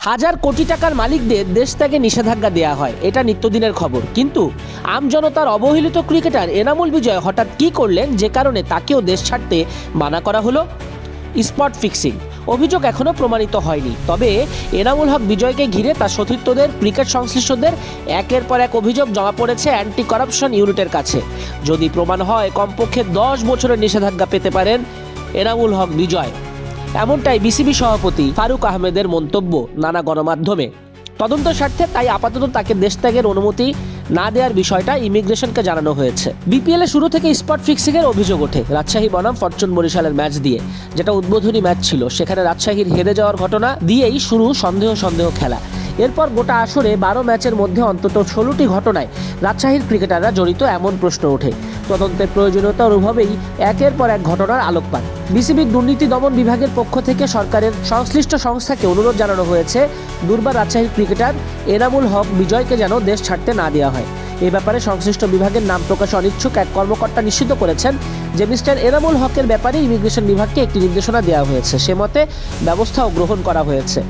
হাজার কোটি টাকার মালিকদের দেশ ত্যাগে নিষেধাজ্ঞা দেওয়া হয়, এটা নিত্যদিনের খবর। কিন্তু আমজনতার অবহেলিত ক্রিকেটার এনামুল বিজয় হঠাৎ কী করলেন যে কারণে তাকেও দেশ ছাড়তে মানা করা হলো? স্পট ফিক্সিং অভিযোগ এখনও প্রমাণিত হয়নি, তবে এনামুল হক বিজয়কে ঘিরে তার সতীর্থদের, ক্রিকেট সংশ্লিষ্টদের একের পর এক অভিযোগ জমা পড়েছে অ্যান্টি করাপশন ইউনিটের কাছে। যদি প্রমাণ হয়, কমপক্ষে 10 বছরের নিষেধাজ্ঞা পেতে পারেন এনামুল হক বিজয়। এমনটাই বিসিবি সভাপতি ফারুক আহমেদের মন্তব্য নানা গণমাধ্যমে। তদন্ত স্বার্থে তাই আপাতত তাকে দেশ ত্যাগের অনুমতি না দেওয়ার বিষয়টা ইমিগ্রেশনকে জানানো হয়েছে। বিপিএল এর শুরু থেকে স্পট ফিক্সিং এর অভিযোগ ওঠে রাজশাহী বনাম ফরচুন বরিশালের ম্যাচ দিয়ে, যেটা উদ্বোধনী ম্যাচ ছিল। সেখানে রাজশাহীর হেরে যাওয়ার ঘটনা দিয়েই শুরু সন্দেহ খেলা। এরপর গোটা আসরে 12 ম্যাচের মধ্যে অন্তত 16টি ঘটনায় রাজশাহীর ক্রিকেটাররা জড়িত এমন প্রশ্ন ওঠে। তদন্তের প্রয়োজনীয়তা অনুভবেই একের পর এক ঘটনার আলোকপাত। বিসিবির দুর্নীতি দমন বিভাগের পক্ষ থেকে সরকারের সংশ্লিষ্ট সংস্থাকে অনুরোধ জানানো হয়েছে দুর্বার রাজশাহীর ক্রিকেটার এনামুল হক বিজয়কে যেন দেশ ছাড়তে না দেওয়া হয়। এ ব্যাপারে সংশ্লিষ্ট বিভাগের নাম প্রকাশে অনিচ্ছুক এক কর্মকর্তা নিশ্চিত করেছেন যে মিস্টার এনামুল হকের ব্যাপারে ইমিগ্রেশন বিভাগকে একটি নির্দেশনা দেওয়া হয়েছে, সে মতে ব্যবস্থাও গ্রহণ করা হয়েছে।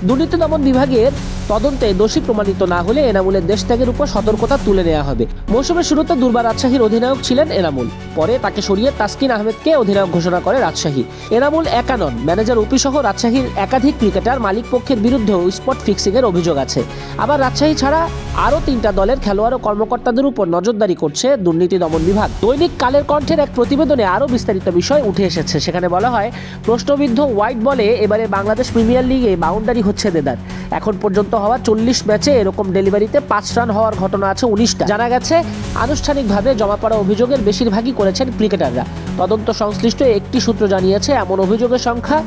দুর্নীতি দমন বিভাগের তদন্তে দোষী প্রমাণিত না হলে এনামুলের দেশ ত্যাগের উপর সতর্কতা তুলে নেওয়া হবে। মৌসুমের শুরুতে দুর্বার রাজশাহীর অধিনায়ক ছিলেন এনামুল, পরে তাকে সরিয়ে তাসকিন আহমেদকে অধিনায়ক ঘোষণা করে রাজশাহী। এনামুল একা নন, ম্যানেজার ওপি সহ রাজশাহীর একাধিক ক্রিকেটার মালিক পক্ষের বিরুদ্ধেও স্পট ফিক্সিং এর অভিযোগ আছে। আবার রাজশাহী ছাড়া আরও 3টা দলের খেলোয়াড় ও কর্মকর্তাদের উপর নজরদারি করছে দুর্নীতি দমন বিভাগ। দৈনিক কালের কণ্ঠের এক প্রতিবেদনে আরও বিস্তারিত বিষয় উঠে এসেছে। সেখানে বলা হয়, প্রশ্নবিদ্ধ হোয়াইট বলে এবারে বাংলাদেশ প্রিমিয়ার লিগে বাউন্ডারি হচ্ছে দেদার। এখন পর্যন্ত হওয়া 40 ম্যাচে এরকম ডেলিভারিতে 5 রান হওয়ার ঘটনা আছে 19টা। জানা গেছে, আনুষ্ঠানিকভাবে জমা পড়া অভিযোগের বেশিরভাগই করেছেন ক্রিকেটাররা। তদন্ত সংশ্লিষ্ট একটি সূত্র জানিয়েছে এমন অভিযোগের সংখ্যা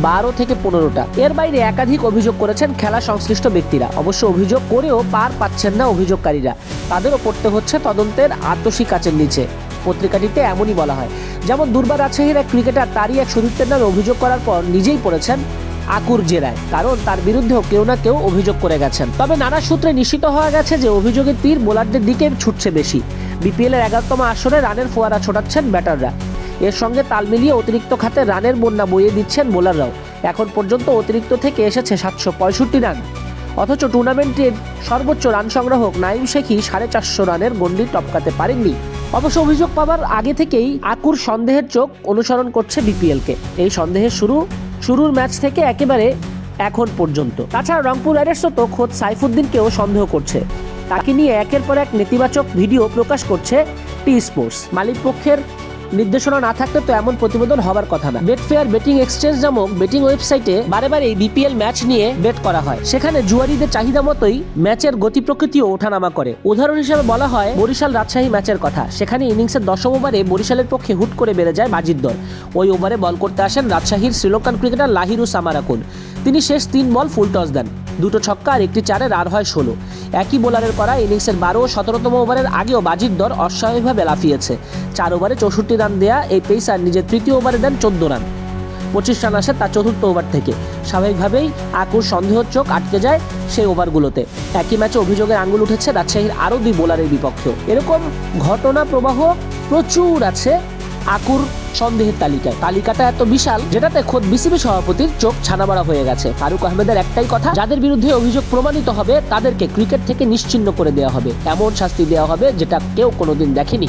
12 থেকে 15টা। এর বাইরে একাধিক অভিযোগ করেছেন খেলা সংশ্লিষ্ট ব্যক্তিরা। অবশ্য অভিযোগ করেও পার পাচ্ছেন না অভিযোগকারীরা, তাদেরও পড়তে হচ্ছে তদন্তের আতশি কাচের নিচে। পত্রিকাটিতে এমনই বলা হয়, যেমন দুর্বার রাজশাহীর এক ক্রিকেটার তারই এক সতীর্থের নামে অভিযোগ করার পর নিজেই পড়েছেন আকুর জেরায়, কারণ তার বিরুদ্ধেও কেউ না কেউ অভিযোগ করে গেছেন। তবে নানা সূত্রে নিশ্চিত হওয়া গেছে যে অভিযোগের তীর বোলারদের দিকে ছুটছে বেশি। বিপিএল এর 11তম আসরে রানের ফোয়ারা ছোটাচ্ছেন ব্যাটাররা, এর সঙ্গে তাল মিলিয়ে অতিরিক্ত খাতে রানের বন্যা বইয়ে দিচ্ছেন বোলাররাও। এখন পর্যন্ত অতিরিক্ত থেকে এসেছে 765 রান, অথচ টুর্নামেন্টের সর্বোচ্চ রান সংগ্রাহক নাইম শেখি 450 রানের গন্ডি টপকাতে পারেননি। অবশ্য অভিযোগ পাওয়ার আগে থেকেই আকুর সন্দেহের চোখ অনুসরণ করছে বিপিএলকে। এই সন্দেহের শুরুর ম্যাচ থেকে একেবারে এখন পর্যন্ত। তাছাড়া রংপুর রাইডার্সও তো খোদ সাইফুদ্দিনকেও সন্দেহ করছে। তাকে নিয়ে একের পর এক নেতিবাচক ভিডিও প্রকাশ করছে টি স্পোর্টস। মালিক পক্ষের নির্দেশনা না থাকলে তো এমন প্রতিবেদন হবার কথা না। বেটফেয়ার বেটিং এক্সচেঞ্জ নামক বেটিং ওয়েবসাইটে বারে বিপিএল ম্যাচ নিয়ে বেট করা হয়। সেখানে জুয়ারিদের চাহিদা মতোই ম্যাচের গতি প্রকৃতিও ওঠানামা করে। উদাহরণ হিসেবে বলা হয় বরিশাল রাজশাহী ম্যাচের কথা। সেখানে ইনিংসের 10ম ওভারে বরিশালের পক্ষে হুট করে বেড়ে যায় বাজির দর। ওই ওভারে বল করতে আসেন রাজশাহীর শ্রীলঙ্কান ক্রিকেটার লাহিরু সামারাকুন। তিনি শেষ 3 বল ফুল টস দেন, 2টো ছক্কা আর 1টি চারে রান হয় 16। একই বোলারের করা ইনিংসের 12 ও 17তম ওভারের আগেও বাজির দর অস্বাভাবিকভাবে লাফিয়েছে। 4 ওভারে 64 রান দেয়া এই পেসার নিজের 3য় ওভারে দেন 14 রান। 25 রান আসে তার 4র্থ ওভার থেকে। স্বাভাবিকভাবেই আকুর সন্দেহ চোখ আটকে যায় সেই ওভারগুলোতে। একই ম্যাচে অভিযোগের আঙুল উঠেছে রাজশাহীর আরও 2 বোলারের বিপক্ষেও। এরকম ঘটনা প্রবাহ প্রচুর আছে আকুর সন্দেহের তালিকাটা এত বিশাল, যেটাতে খোদ বিসিবি সভাপতির চোখ ছানাবড়া হয়ে গেছে। ফারুক আহমেদের একটাই কথা, যাদের বিরুদ্ধে অভিযোগ প্রমাণিত হবে তাদেরকে ক্রিকেট থেকে নিশ্চিহ্ন করে দেওয়া হবে, এমন শাস্তি দেওয়া হবে যেটা কেউ কোনোদিন দেখেনি।